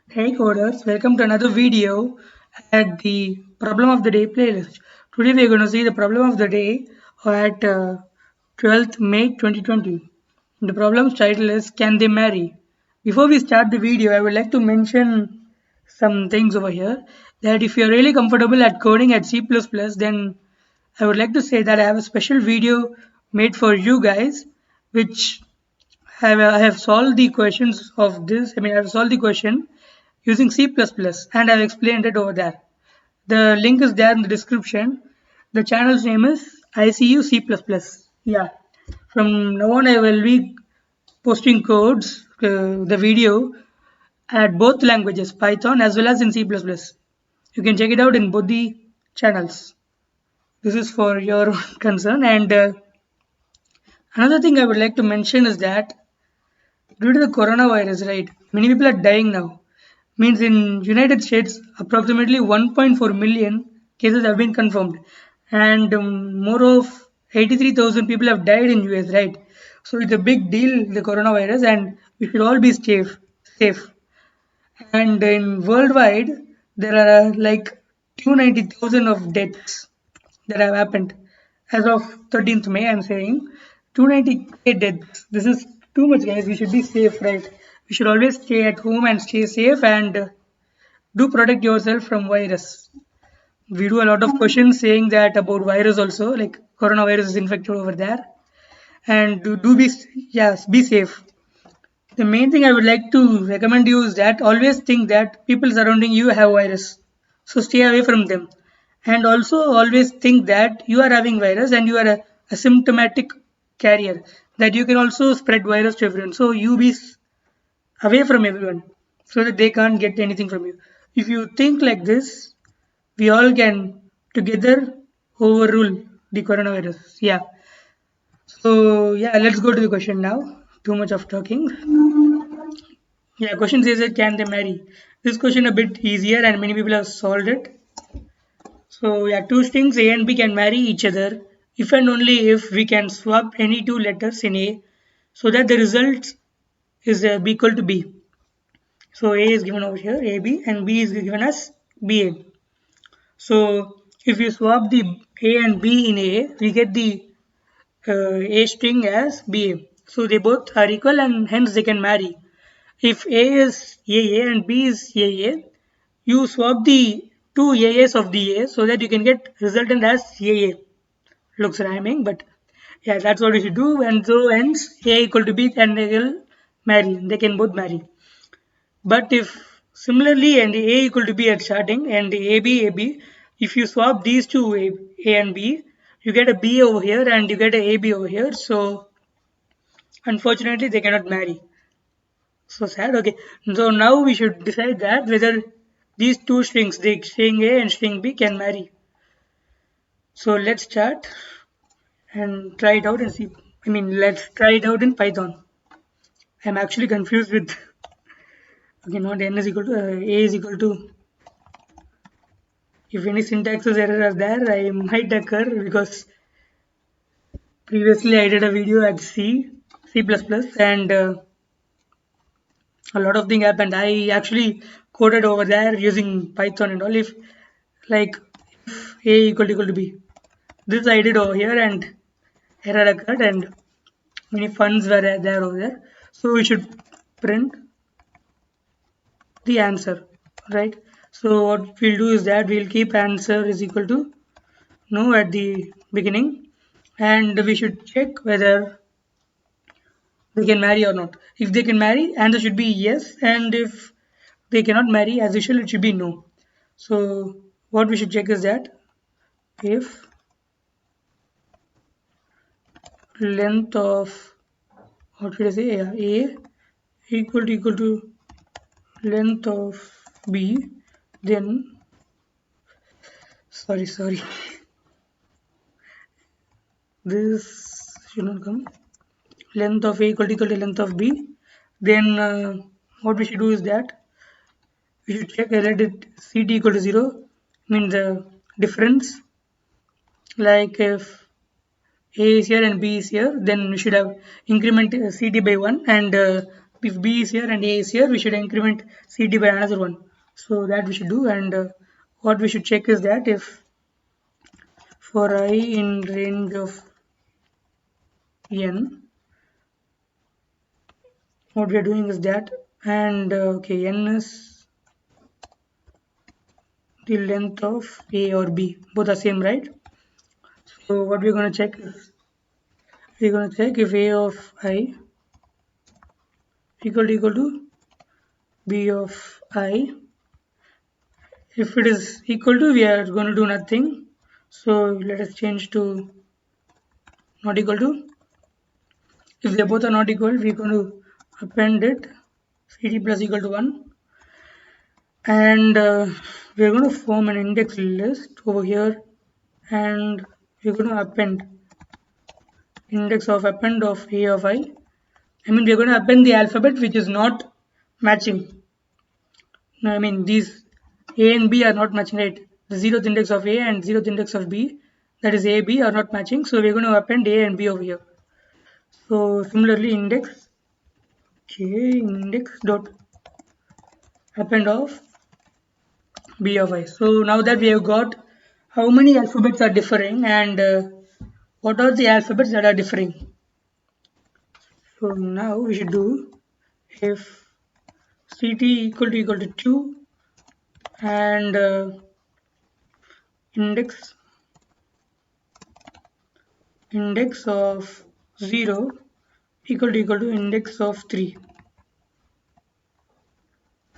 Hey coders, welcome to another video at the Problem of the Day playlist. Today we are going to see the problem of the day at 12th May 2020. The problem's title is Can They Marry? Before we start the video, I would like to mention some things over here that if you're really comfortable at coding at C++, then I would like to say that I have a special video made for you guys which I have solved the questions of this. I have solved the question using C++ and I've explained it over there. The link is there in the description. The channel's name is ICU C++. Yeah. From now on, I will be posting codes, the video at both languages, Python as well as in C++. You can check it out in both the channels. This is for your concern. And another thing I would like to mention is that due to the coronavirus, right, many people are dying now. Means in United States, approximately 1.4 million cases have been confirmed, and more of 83,000 people have died in US, right? So it's a big deal, the coronavirus, and we should all be safe. Safe. And in worldwide, there are like 290,000 of deaths that have happened as of 13th May. I'm saying 290K deaths. This is too much, guys. We should be safe, right? We should always stay at home and stay safe and do protect yourself from virus. We do a lot of questions saying that about virus also, like coronavirus is infected over there, and do be yes, be safe. The main thing I would like to recommend you is that always think that people surrounding you have virus, so stay away from them, and also always think that you are having virus and you are a asymptomatic carrier, that you can also spread virus to everyone. So you be away from everyone so that they can't get anything from you. If you think like this, we all can together overrule the coronavirus. Yeah. So yeah, let's go to the question now. Too much of talking. Yeah, question says that can they marry? This question a bit easier and many people have solved it. So yeah, two strings A and B can marry each other if and only if we can swap any two letters in A so that the result is B equal to B. So A is given over here, AB, and B is given as BA. So if you swap the A and B in A, we get the A string as BA. So they both are equal and hence they can marry. If A is AA and B is AA, you swap the two AAs of the A so that you can get resultant as AA. Looks rhyming, but yeah, that's what you should do. And so hence A equal to B and they will marry. They can both marry. But if similarly and A equal to B at starting and AB, if you swap these two A and B, you get a B over here and you get a AB over here. So unfortunately, they cannot marry. So sad. Okay. So now we should decide that whether these two strings, the string A and string B, can marry. So let's start and try it out and see. Let's try it out in Python. I'm actually confused with okay, not n is equal to a is equal to. If any syntax error are there, I might occur because previously I did a video at C++, and a lot of things happened. I actually coded over there using Python and all. If like if A equal to B, this I did over here and error occurred and many funds were there over there. So we should print the answer, right? So what we'll do is that we'll keep answer is equal to no at the beginning, and we should check whether they can marry or not. If they can marry, answer should be yes, and if they cannot marry, as usual, it should be no. So what we should check is that if length of what should I say? Yeah, A equal to length of B, then sorry, this should not come. Length of A equal to length of B, then what we should do is that we should check whether it CT equal to 0 means the difference. Like if A is here and B is here, then we should have increment CT by 1 and if B is here and A is here, we should increment CD by another one. So that we should do, and what we should check is that if for I in range of n, what we are doing is that, and okay, n is the length of A or B, both are same, right? So what we're going to check is, we're going to check if A of I equal to B of I. If it is equal to, we are going to do nothing. So let us change to not equal to. If they both are not equal, we're going to append it CD plus equal to 1, and we're going to form an index list over here, and we're going to append append of A of I. I mean, we're going to append the alphabet which is not matching. No, I mean, these A and B are not matching, right? The zeroth index of A and zeroth index of B, that is A, B, are not matching. So we're going to append A and B over here. So similarly, index dot append of B of I. So now that we have got how many alphabets are differing and what are the alphabets that are differing. So now we should do if CT equal to 2 and index of 0 equal to index of 3.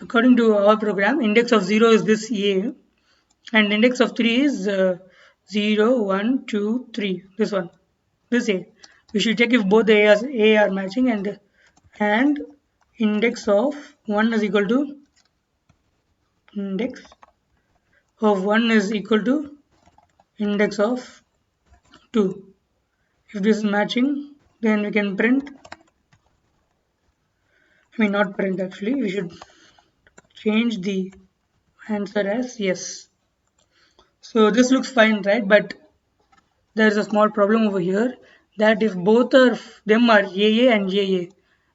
According to our program, index of 0 is this A and index of 3 is 0, 1, 2, 3. This one, this A. We should check if both the A are matching, and index of 1 is equal to index of 1 is equal to index of 2. If this is matching, then we can print. I mean, not print actually. We should change the answer as yes. So this looks fine, right? But there is a small problem over here, that if both of them are AA and AA,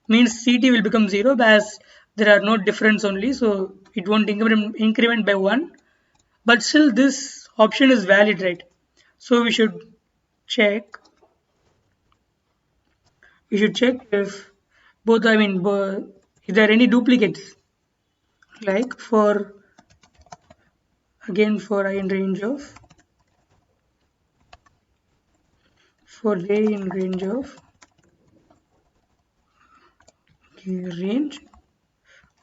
means CT will become 0 as there are no difference only, so it won't increment by 1. But still this option is valid, right? So we should check if both, I mean, if there are any duplicates, like for again for I in range of J in range of range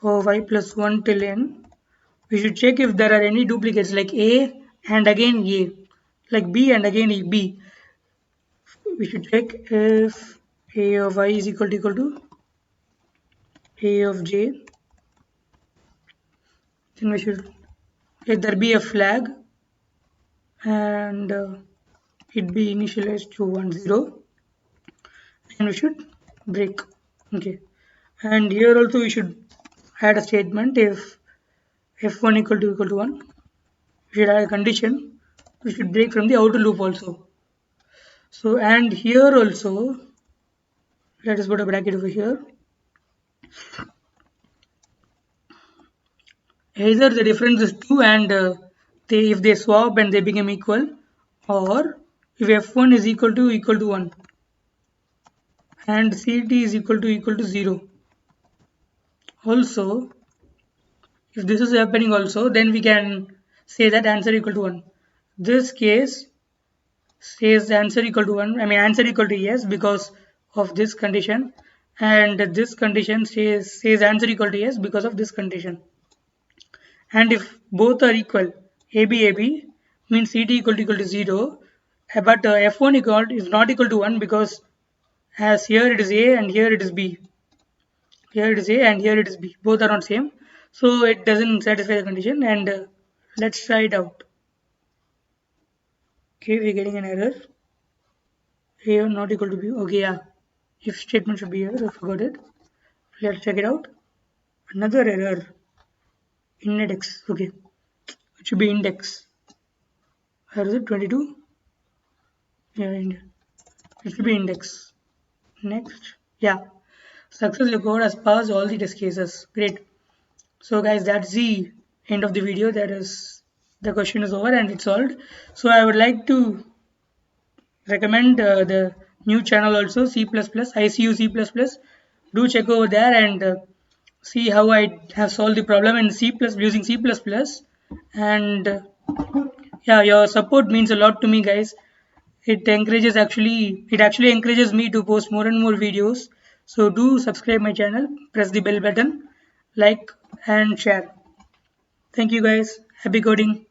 of I plus 1 till n. We should check if there are any duplicates like A and again A, like B and again B. We should check if A of I is equal to A of J. Then we should let there be a flag and it be initialized to 1 0, and we should break. Okay, and here also we should add a statement if f1 equal to 1. We should add a condition. We should break from the outer loop also. So, and here also, let us put a bracket over here. Either the difference is 2 and if they swap and they become equal, or if f1 is equal to 1 and ct is equal to 0. Also, if this is happening also, then we can say that answer equal to 1. This case says answer equal to 1, I mean answer equal to yes because of this condition, and this condition says answer equal to yes because of this condition. And if both are equal, AB means CT equal to 0, but F1 is not equal to 1 because as here it is A and here it is B. Here it is A and here it is B. Both are not same. So it doesn't satisfy the condition, and let's try it out. Okay, we're getting an error. A not equal to B. Okay, yeah. If statement should be here, I forgot it. Let's check it out. Another error. Index. Okay. It should be index. Where is it? 22? Yeah, it should be index. Next. Yeah. Success, your code has passed all the test cases. Great. So guys, that's the end of the video. That is, the question is over and it's solved. So I would like to recommend the new channel also, C++, ICU C++. Do check over there and see how I have solved the problem in C++ using C++. And yeah, your support means a lot to me, guys. It actually encourages me to post more and more videos. So do subscribe my channel, press the bell button, like and share. Thank you guys. Happy coding.